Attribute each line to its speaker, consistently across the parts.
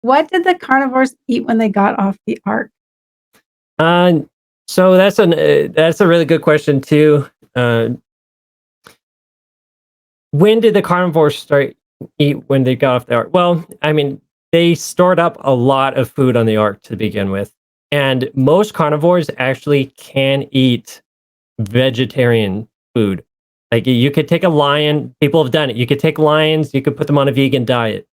Speaker 1: What did the carnivores eat when they got off the ark?
Speaker 2: Uh, so that's a really good question too. Uh, when did the carnivores start eat when they got off the ark? Well, I mean, they stored up a lot of food on the ark to begin with, and most carnivores actually can eat vegetarian food. Like you could take a lion. People have done it. You could take lions. You could put them on a vegan diet.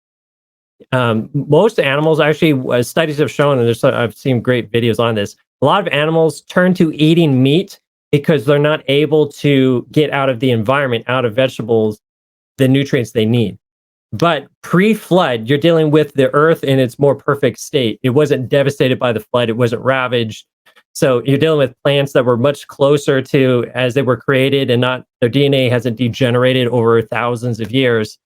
Speaker 2: Most animals actually, studies have shown, and I've seen great videos on this. A lot of animals turn to eating meat because they're not able to get out of the environment, out of vegetables, the nutrients they need. But pre-flood, you're dealing with the earth in its more perfect state. It wasn't devastated by the flood. It wasn't ravaged. So you're dealing with plants that were much closer to as they were created, and not their DNA hasn't degenerated over thousands of years.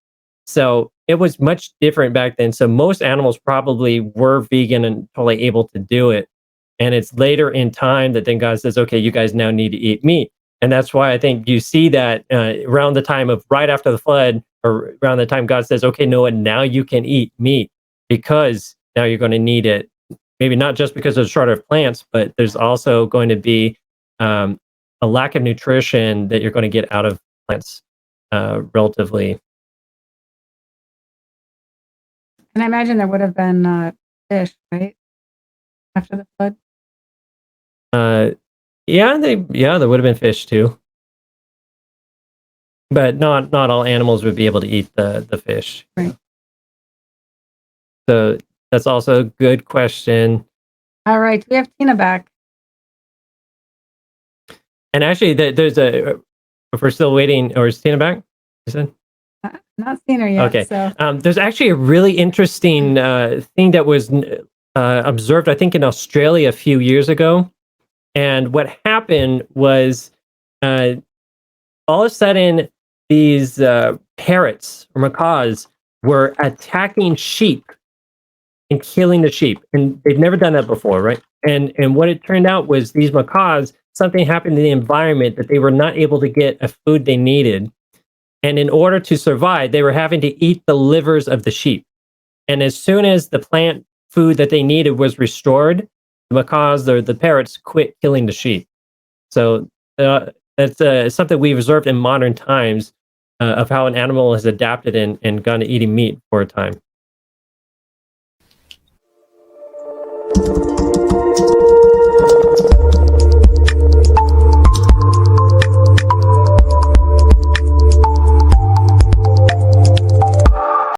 Speaker 2: So it was much different back then. So most animals probably were vegan and totally able to do it. And it's later in time that then God says, okay, you guys now need to eat meat. And that's why I think you see that around the time of right after the flood, or around the time God says, okay, Noah, now you can eat meat because now you're going to need it. Maybe not just because of the shortage of plants, but there's also going to be um, a lack of nutrition that you're going to get out of plants relatively.
Speaker 1: And I imagine there would have been fish, right? After the flood.
Speaker 2: Uh, yeah, there would have been fish too, but not all animals would be able to eat the fish.
Speaker 1: Right.
Speaker 2: So that's also a good question.
Speaker 1: All right. We have Tina back.
Speaker 2: And actually, there's a if we're still waiting, or is Tina back? You said?
Speaker 1: Not seen her yet.
Speaker 2: Okay.
Speaker 1: So
Speaker 2: There's actually a really interesting thing that was observed, I think, in Australia a few years ago. And what happened was, uh, all of a sudden, these parrots or macaws were attacking sheep and killing the sheep, and they've never done that before, right? And what it turned out was these macaws, something happened in the environment that they were not able to get a food they needed, and in order to survive, they were having to eat the livers of the sheep. And as soon as the plant food that they needed was restored, the macaws or the parrots quit killing the sheep. So that's something we've observed in modern times of how an animal has adapted and gone to eating meat for a time.